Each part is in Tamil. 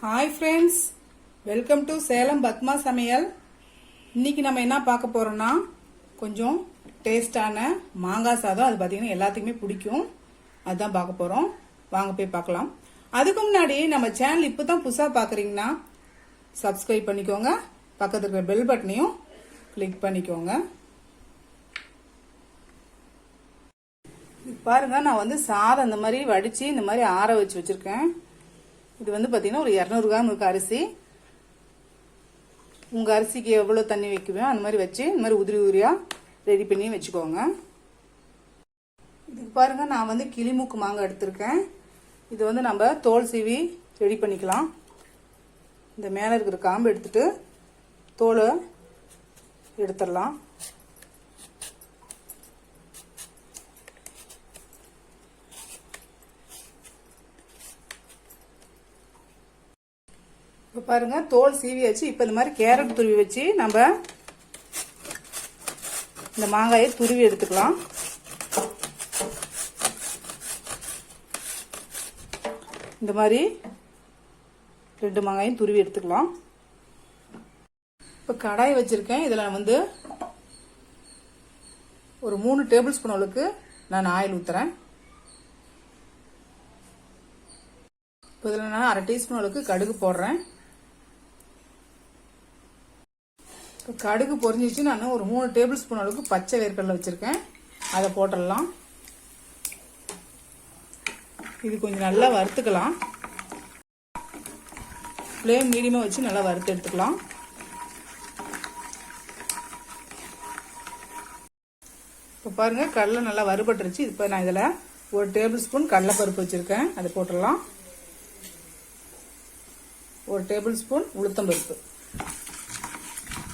Hi friends, welcome to Salem Padma சமையல். இன்னைக்கு நம்ம என்ன பார்க்க போறோம்னா கொஞ்சம் டேஸ்டான மாங்காய் சாதம். அது பார்த்தீங்கன்னா எல்லாத்துக்குமே பிடிக்கும். அதுதான் பார்க்க போறோம். வாங்க போய் பார்க்கலாம். அதுக்கு முன்னாடி நம்ம சேனல் இப்போ தான் புதுசாக பார்க்குறீங்கன்னா சப்ஸ்கிரைப் பண்ணிக்கோங்க. பக்கத்துல இருக்கிற பெல் பட்டனையும் கிளிக் பண்ணிக்கோங்க. பாருங்க, நான் வந்து சாதம் இந்த மாதிரி வடிச்சு இந்த மாதிரி ஆற வச்சு வச்சிருக்கேன். இது வந்து பார்த்தீங்கன்னா ஒரு 200 கிராம் இருக்கு அரிசி. உங்கள் அரிசிக்கு எவ்வளோ தண்ணி வைக்குவேன் அந்த மாதிரி வச்சு இந்த மாதிரி உதிரி உதிரியாக ரெடி பண்ணி வச்சுக்கோங்க. இதுக்கு பாருங்க, நான் வந்து கிளிமூக்கு மாங்காய் எடுத்திருக்கேன். இது வந்து நம்ம தோல் சீவி ரெடி பண்ணிக்கலாம். இந்த மேலே இருக்கிற காம்பு எடுத்துட்டு தோலை எடுத்துடலாம். இப்போ பாருங்க, தோல் சீவி வச்சு இப்போ இந்த மாதிரி கேரட் துருவி வச்சு நம்ம இந்த மாங்காயை துருவி எடுத்துக்கலாம். இந்த மாதிரி 2 மாங்காயும் துருவி எடுத்துக்கலாம். இப்போ கடாய் வச்சிருக்கேன். இதில் வந்து ஒரு 3 டேபிள் ஸ்பூன் அளவுக்கு நான் ஆயில் ஊத்துறேன். இப்போ இதில் நான் 1/2 டீஸ்பூன் அளவுக்கு கடுகு போடுறேன். கடுகு பொரிஞ்சிச்சு. நான் ஒரு 3 டேபிள் ஸ்பூன் அளவுக்கு பச்சை வேர்க்கடலை வச்சிருக்கேன். அதை போட்டுடலாம். இது கொஞ்சம் நல்லா வறுத்துக்கலாம். ஃப்ளேம் மீடியமா வச்சு நல்லா வறுத்து எடுத்துக்கலாம். இப்போ பாருங்க, கடலை நல்லா வறுபட்டுருச்சு. இப்போ நான் இதில் 1 டேபிள் ஸ்பூன் கடலைப்பருப்பு வச்சிருக்கேன். அதை போட்டுடலாம். 1 டேபிள் ஸ்பூன் உளுத்தம்பருப்பு.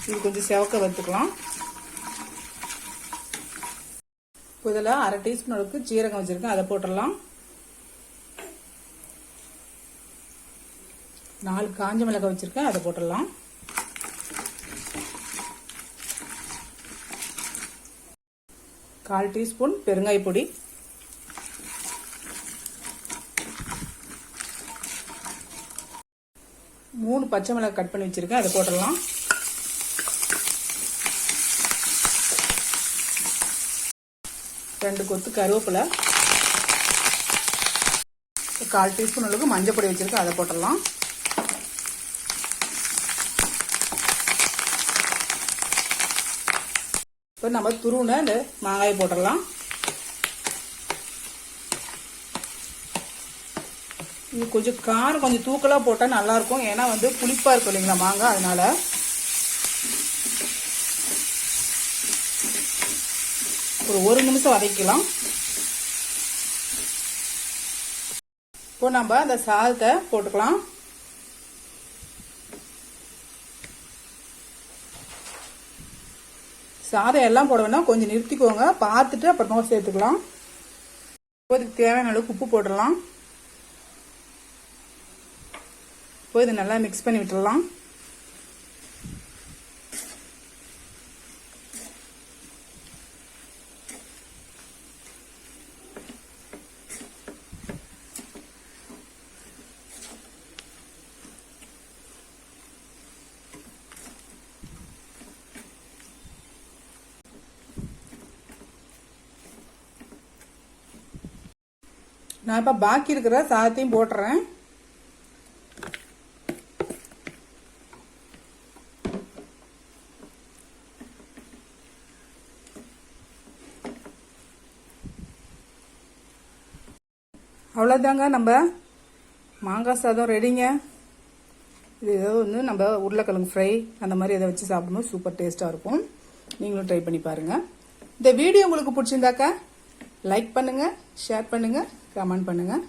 இது கொஞ்சம் செவக்க வறுத்துக்கலாம். இதில் 1/2 டீஸ்பூன் அளவுக்கு சீரகம் வச்சிருக்கேன். அதை போட்டுடலாம். 4 காஞ்ச மிளகாய் வச்சிருக்கேன். அதை போட்டுடலாம். கால் டீஸ்பூன் பெருங்காய பொடி, 3 பச்சை மிளகாய் கட் பண்ணி வச்சிருக்கேன். அதை போட்டுடலாம். 2 கொத்து கருவேப்பிலை, 1/4 டீஸ்பூன் அளவுக்கு மஞ்சள் பொடி வச்சிருக்கேன். அதை போட்டுடலாம். இப்போ நம்ம துருவின இந்த மாங்காயை போட்டுடலாம். இது கொஞ்சம் காரம் கொஞ்சம் தூக்கலா போட்டால் நல்லா இருக்கும். ஏன்னா வந்து புளிப்பா இருக்கும் இல்லைங்களா மாங்காய், அதனால ஒரு 1 நிமிஷம் வதக்கலாம். இப்போ நம்ம அந்த சாதத்தை போட்டுக்கலாம். சாதம் எல்லாம் போட வேணா, கொஞ்சம் நிறுத்திக்கோங்க. பார்த்துட்டு அப்புறம் சேர்த்துக்கலாம். இப்போதுக்கு தேவையான அளவுக்கு உப்பு போட்டுடலாம். இப்போ இதை நல்லா மிக்ஸ் பண்ணி விட்டுடலாம். நான் இப்போ பாக்கி இருக்கிற சாதத்தையும் போட்டுறேன். அவ்வளோதாங்க, நம்ம மாங்காய் சாதம் ரெடிங்க. இது ஏதோ வந்து நம்ம உருளைக்கிழங்கு ஃப்ரை அந்த மாதிரி எதை வச்சு சாப்பிடும்போது சூப்பர் டேஸ்ட்டாக இருக்கும். நீங்களும் ட்ரை பண்ணி பாருங்கள். இந்த வீடியோ உங்களுக்கு பிடிச்சிருந்தாக்கா லைக் பண்ணுங்கள், ஷேர் பண்ணுங்கள், கமெண்ட் பண்ணுங்கள்.